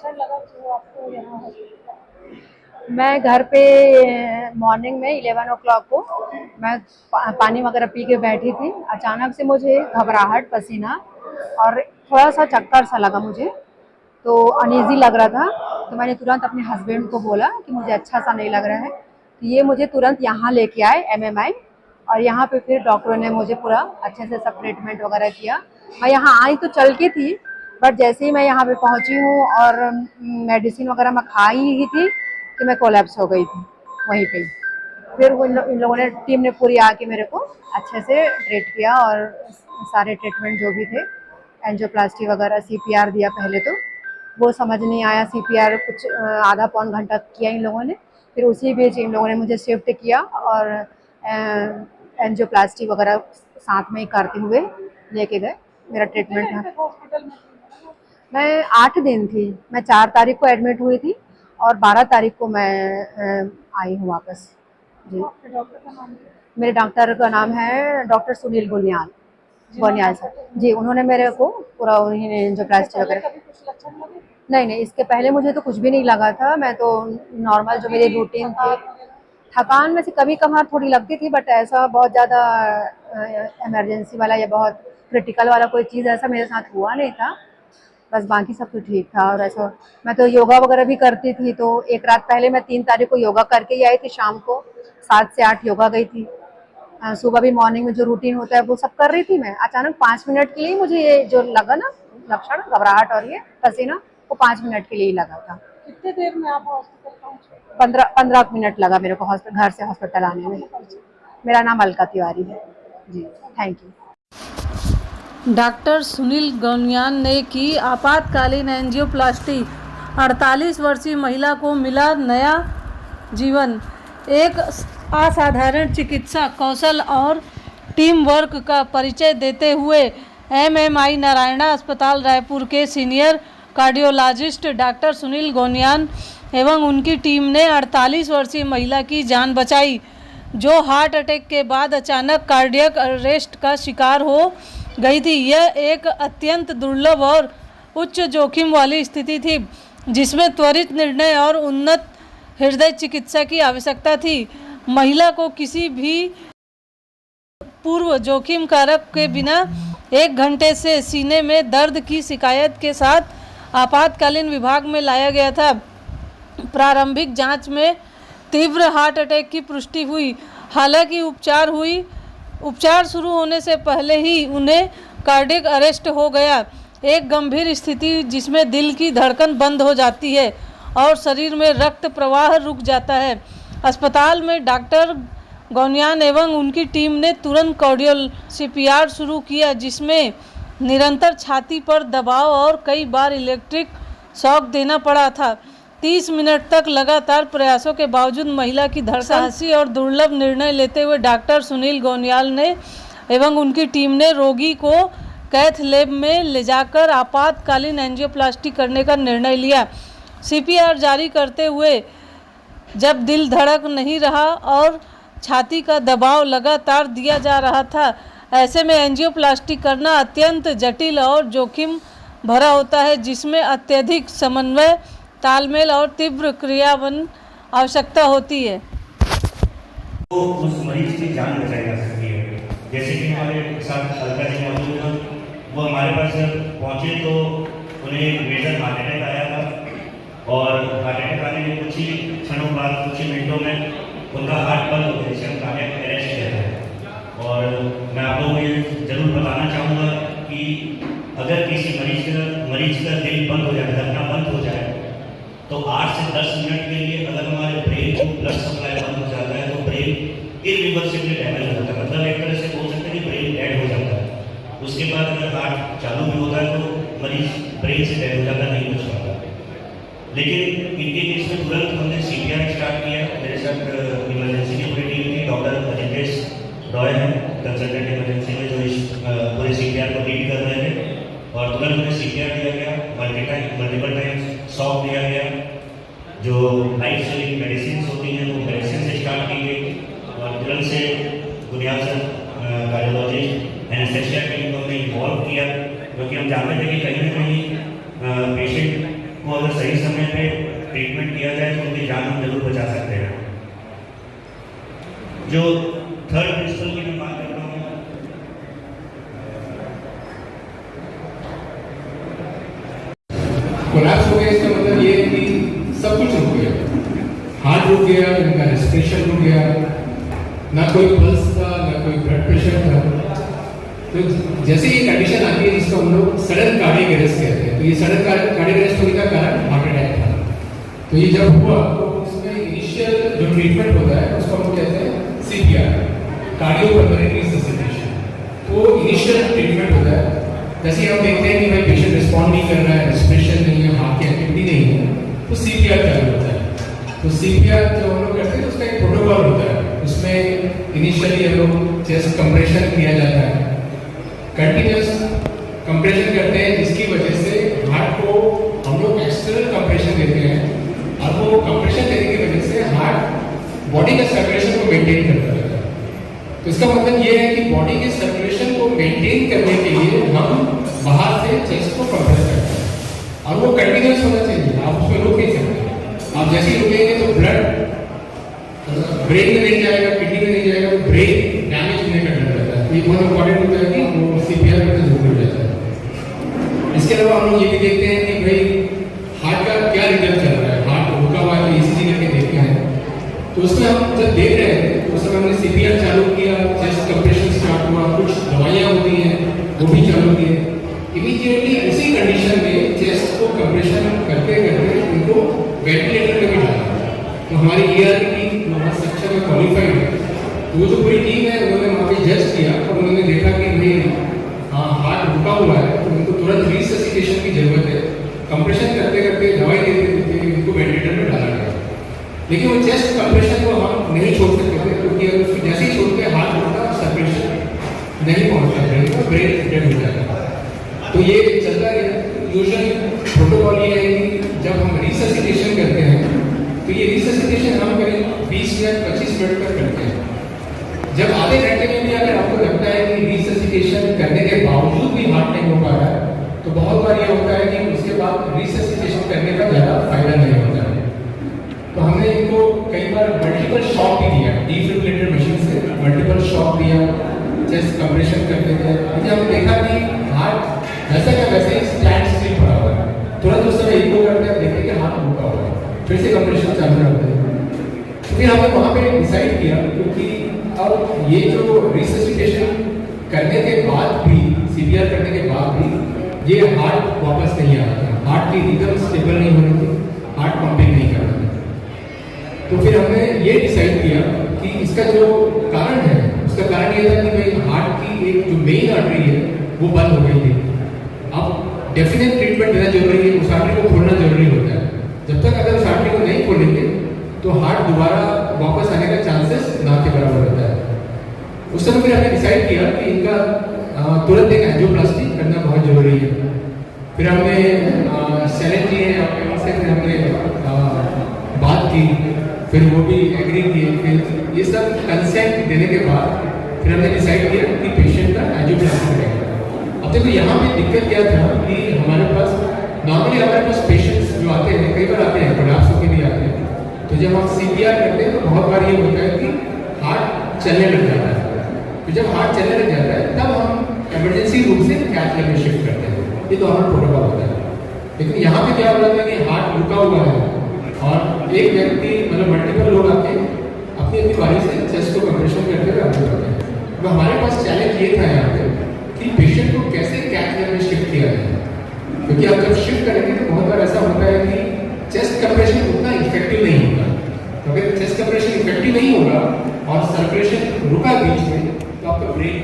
अच्छा लगा जो आपको यहाँ मैं घर पे मॉर्निंग में 11 o'clock को मैं पानी वगैरह पी के बैठी थी। अचानक से मुझे घबराहट, पसीना और थोड़ा सा चक्कर सा लगा मुझे, तो अनईजी लग रहा था। तो मैंने तुरंत अपने हस्बैंड को बोला कि मुझे अच्छा सा नहीं लग रहा है। तो ये मुझे तुरंत यहाँ लेके आए MMI, और यहाँ पे फिर डॉक्टरों ने मुझे पूरा अच्छे से सब ट्रीटमेंट वगैरह किया। मैं यहाँ आई तो चल के थी, बट जैसे ही मैं यहाँ पे पहुँची हूँ और मेडिसिन वगैरह मैं खा ही थी कि मैं कोलैप्स हो गई थी वहीं पे। फिर वो इन लोगों ने, टीम ने पूरी आके मेरे को अच्छे से ट्रीट किया, और सारे ट्रीटमेंट जो भी थे, एंजियोप्लास्टी वगैरह, CPR दिया पहले तो। वो समझ नहीं आया, CPR कुछ आधा पौन घंटा किया इन लोगों ने। फिर उसी बीच इन लोगों ने मुझे शिफ्ट किया और एंजियोप्लास्टी वगैरह साथ में ही करते हुए लेके गए। मेरा ट्रीटमेंट हॉस्पिटल में मैं 8 दिन थी। मैं 4 तारीख को एडमिट हुई थी और 12 तारीख को मैं आई हूँ वापस। जी, आपके डॉक्टर का नाम मेरे डॉक्टर का नाम है डॉक्टर सुनील गोनियाल। जिन्होंने गोनियाल आपको सर जी, उन्होंने मेरे को पूरा, उन्होंने एंजियोप्लास्टी पहले वगैरह। कभी कुछ लक्षण लगे? नहीं, इसके पहले मुझे तो कुछ भी नहीं लगा था। मैं तो नॉर्मल जो मेरी रूटीन थी, थकान में से कभी कभार थोड़ी लगती थी, बट ऐसा बहुत ज़्यादा इमरजेंसी वाला या बहुत क्रिटिकल वाला कोई चीज़ ऐसा मेरे साथ हुआ नहीं था। बस बाकी सब तो ठीक था। और ऐसा मैं तो योगा वगैरह भी करती थी, तो एक रात पहले मैं 3 तारीख को योगा करके ही आई थी। शाम को 7 से 8 योगा गई थी। सुबह भी मॉर्निंग में जो रूटीन होता है वो सब कर रही थी मैं। अचानक 5 मिनट के लिए मुझे ये जो लगा ना लक्षण, घबराहट और ये पसीना, वो 5 मिनट के लिए ही लगा था। कितने देर में आप हॉस्पिटल पहुंचे? 15 मिनट लगा मेरे को घर से हॉस्पिटल आने में। अपना परिचय। मेरा नाम अलका तिवारी है जी। Thank you. Doctor Sunil Gauniyan ने की आपातकालीन एंजियोप्लास्टी। 48 वर्षीय महिला को मिला नया जीवन। एक असाधारण चिकित्सा कौशल और टीम वर्क का परिचय देते हुए MMI नारायणा अस्पताल रायपुर के सीनियर कार्डियोलॉजिस्ट डॉक्टर सुनील गौनियान एवं उनकी टीम ने 48 वर्षीय महिला की जान बचाई, जो हार्ट अटैक के बाद अचानक कार्डियक अरेस्ट का शिकार हो गई थी। यह एक अत्यंत दुर्लभ और उच्च जोखिम वाली स्थिति थी, जिसमें त्वरित निर्णय और उन्नत हृदय चिकित्सा की आवश्यकता थी। महिला को किसी भी पूर्व जोखिम कारक के बिना 1 घंटे से सीने में दर्द की शिकायत के साथ आपातकालीन विभाग में लाया गया था। प्रारंभिक जांच में तीव्र हार्ट अटैक की पुष्टि हुई। हालांकि उपचार शुरू होने से पहले ही उन्हें कार्डियक अरेस्ट हो गया, एक गंभीर स्थिति जिसमें दिल की धड़कन बंद हो जाती है और शरीर में रक्त प्रवाह रुक जाता है। अस्पताल में डॉक्टर गौनियान एवं उनकी टीम ने तुरंत कार्डियल CPR शुरू किया, जिसमें निरंतर छाती पर दबाव और कई बार इलेक्ट्रिक शॉक देना पड़ा था। 30 मिनट तक लगातार प्रयासों के बावजूद महिला की धड़कन, साहसी और दुर्लभ निर्णय लेते हुए डॉक्टर सुनील गौनियाल ने एवं उनकी टीम ने रोगी को कैथ लैब में ले जाकर आपातकालीन एंजियोप्लास्टी करने का निर्णय लिया। CPR जारी करते हुए जब दिल धड़क नहीं रहा और छाती का दबाव लगातार दिया जा रहा था, ऐसे में एंजियोप्लास्टी करना अत्यंत जटिल और जोखिम भरा होता है, जिसमें अत्यधिक समन्वय, तालमेल और तीव्र क्रियान्वयन आवश्यकता होती है। तो उस मरीज की जान बचाई जा सकती है। जैसे कि हमारे साथ अलका जी मौजूद हैं, वो हमारे पास जब पहुँचे तो उन्हें मेजर हार्ट अटैक आया था, और हार्ट अटैक आने के कुछ ही क्षणों बाद, कुछ ही मिनटों में उनका हार्ट बंद हो गया, जिसे हम कार्डियक अरेस्ट कहते हैं। और मैं आप लोगों को ये जरूर बताना चाहूँगा कि अगर किसी मरीज का दिल बंद हो जाए, धड़कना बंद हो जाए, तो 8 से 10 मिनट के लिए अगर हमारे ब्रेन को ब्लड सप्लाई बंद हो जाता है तो ब्रेन इरिवर्सिबली डैमेज हो जाता है। मतलब एक तरह से बोल सकते हैं कि ब्रेन डेड हो जाता है। उसके बाद अगर हार्ट चालू भी होता है तो मरीज ब्रेन से डेड हो जाता है, नहीं बच पाता। लेकिन इनके केस में तुरंत हमने CPR स्टार्ट किया। मेरे साथ इमरजेंसी की पूरी टीम थी। डॉक्टर अजितेश रॉय हैं कंसल्टेंट इमरजेंसी में, जो इस पूरे CPR को लीड कर रहे थे, और तुरंत उन्हें CPR दिया गया। मल्टीपल टाइम्स शॉक दिया गया। जो लाइफ सेविंग मेडिसिन होती हैं वो मेडिसिन से स्टार्ट की गई, और तुरंत से बुनियाद से कार्डियोलॉजी एनेस्थेसिया टीम को हमने इन्वॉल्व किया, क्योंकि हम जानते थे कि कहीं ना कहीं पेशेंट को अगर सही समय पे ट्रीटमेंट किया जाए तो उनकी जान हम जरूर बचा सकते हैं। जो थर्ड प्रिंसिपल की मैं बात कर रहा हूँ, कोलैप्स हो गया इसका मतलब ये है कि सब कुछ रुक गया, हार्ट रुक गया, इनका रेस्पिरेशन रुक गया, ना कोई पल्स था ना कोई ब्लड प्रेशर था। तो जैसे ये कंडीशन आती है जिसको हम लोग सडन कार्डियक अरेस्ट कहते हैं, तो ये सडन कार्डियक अरेस्ट होने का कारण हार्ट अटैक था। तो ये जब हुआ तो उसमें इनिशियल जो ट्रीटमेंट होता है उसको हम कहते हैं CPR, कार्डियोपल्मोनरी रिससिटेशन। तो इनिशियल ट्रीटमेंट होता है, जैसे हम देखते हैं कि भाई पेशेंट रिस्पॉन्ड नहीं कर रहा है, रेस्पिरेशन नहीं है, हार्ट की एक्टिविटी नहीं है, तो CPR चालू होता है। तो CPR जो हम लोग करते हैं उसका एक प्रोटोकॉल होता है, उसमें इनिशियली हम लोग चेस्ट कंप्रेशन किया जाता है, कंटिन्यूस कंप्रेशन करते हैं, जिसकी वजह से हार्ट को हम लोग एक्सटर्नल कंप्रेशन देते हैं, और वो कंप्रेशन देने की वजह से हार्ट बॉडी का सर्कुलेशन को मेंटेन करता रहता है। तो इसका मतलब ये है कि बॉडी के सर्कुलेशन को मेंटेन करने के लिए हम बाहर से चेस्ट को कंप्रेस करते हैं, और वो कंटिन्यूस होना चाहिए, आप उसमें रुक नहीं सकते। आप जैसे ही रुकेंगे तो ब्लड ब्रेन में नहीं जाएगा, किडनी में नहीं जाएगा, तो ब्रेन डैमेज होने का डर रहता है। तो ये बहुत इंपॉर्टेंट होता है कि वो CPR करना जरूरी हो जाता है। इसके अलावा हम लोग ये भी देखते हैं कि भाई हार्ट का क्या रिजल्ट चल रहा है, हार्ट रुका हुआ है, ECG करके देखते हैं। तो उसमें हम जब देख रहे थे तो उस समय हमने CPR चालू किया, चेस्ट कंप्रेशन स्टार्ट हुआ, कुछ दवाइयाँ होती हैं वो भी चालू की। इमीडिएटली उसी कंडीशन में चेस्ट को कंप्रेशन करते करते उनको वेंटिलेटर में भी डाला। तो हमारी ER की वहाँ सेक्शन में क्वालिफाइड है, तो वो जो पूरी टीम है उन्होंने वहाँ पे जज किया और उन्होंने देखा कि भाई हार्ट रुका हुआ है, तो उनको तुरंत रिससिटेशन की जरूरत है। कंप्रेशन करते करते दवाई देते देते उनको वेंटिलेटर में डाला गया। लेकिन वो चेस्ट कंप्रेशन को हम नहीं छोड़ सकते थे, क्योंकि अगर उसको जैसे ही छोड़ते हार्ट रुकता सर्कुलेशन नहीं पहुँचता, ब्रेन डेड हो जाएगा। तो ये चलता गया। यूजुअली प्रोटोकॉल ये है कि जब हम रिससिटेशन करते हैं तो ये रिससिटेशन हम करीब 20 या 25 मिनट तक करते हैं। जब आधे घंटे में भी अगर आपको लगता है कि रिससिटेशन करने के बावजूद भी हार्ट नहीं हो पा रहा है, तो बहुत बार ये होता है कि उसके बाद रिससिटेशन करने का ज़्यादा फायदा नहीं होता है। तो हमने इनको कई बार मल्टीपल शॉक भी दिया, डिफिब्रिलेटर मशीन से मल्टीपल शॉक दिया, चेस्ट कंप्रेशन करते थे। जब हमने देखा कि हार्ट वैसा का वैसे ही स्टैंड स्टिल पड़ा हुआ है, तुरंत उस समय इको करते हैं, देखें कि हार्ट रुका हुआ है, फिर से कंप्रेशन चालू करते हैं। तो फिर हमने वहाँ पे डिसाइड किया, क्योंकि अब ये जो रिससिटेशन करने के बाद भी, CPR करने के बाद भी ये हार्ट वापस नहीं आ रहा था, हार्ट की रिदम स्टेबल नहीं हो रही थी, हार्ट पंपिंग नहीं कर रहा था। तो फिर हमने ये डिसाइड किया कि इसका जो कारण है, उसका कारण ये था कि भाई हार्ट की एक जो मेन आर्टरी है वो बंद हो गई थी। अब डेफिनेट ट्रीटमेंट देना जरूरी है, उस आर्टरी को खोलना जरूरी होता है। जब तक अगर उस आर्टरी को नहीं खोलेंगे तो हार्ट दोबारा वापस आने का चांसेस ना के बराबर होता है। उस समय फिर हमने डिसाइड किया कि इनका तुरंत एक एंजियोप्लास्टी करना बहुत जरूरी है। फिर हमने सैलेंट जी हैं आपके पास से, फिर हमने बात की, फिर वो भी एग्री किए। फिर ये सब कंसेंट देने के बाद फिर हमने डिसाइड किया कि पेशेंट का एंजियोप्लास्टी करेंगे। अब देखो यहाँ पे दिक्कत क्या था कि हमारे पास नॉर्मली हमारे पास पेशेंट्स जो आते हैं, कई बार आते हैं कोलैप्स होकर भी आते हैं, तो जब हम CPR करते हैं तो बहुत बार ये होता है कि हार्ट चलने लग जाता है। तो जब हार्ट चलने लग जाता है तब हम इमरजेंसी रूम से कैथ लैब में शिफ्ट करते हैं, ये नॉर्मल प्रोटोकॉल होता है। लेकिन यहाँ पे क्या हो रहा था कि हार्ट रुका हुआ है और एक व्यक्ति मतलब मल्टीपल लोग आके अपनी अपनी बारी से चेस्ट को कंप्रेशन करते हुए आगे बढ़ते हैं। तो हमारे पास चैलेंज ये था यहाँ पे कि पेशेंट को कैसे कैथ लैब में शिफ्ट किया जाए, क्योंकि आप जब शिफ्ट करेंगे तो बहुत बार ऐसा होता है कि चेस्ट कंप्रेशन उतना इफेक्टिव नहीं होगा। तो अगर चेस्ट कंप्रेशन इफेक्टिव नहीं होगा और सर्कुलेशन रुका बीच में, तो आपका ब्रेन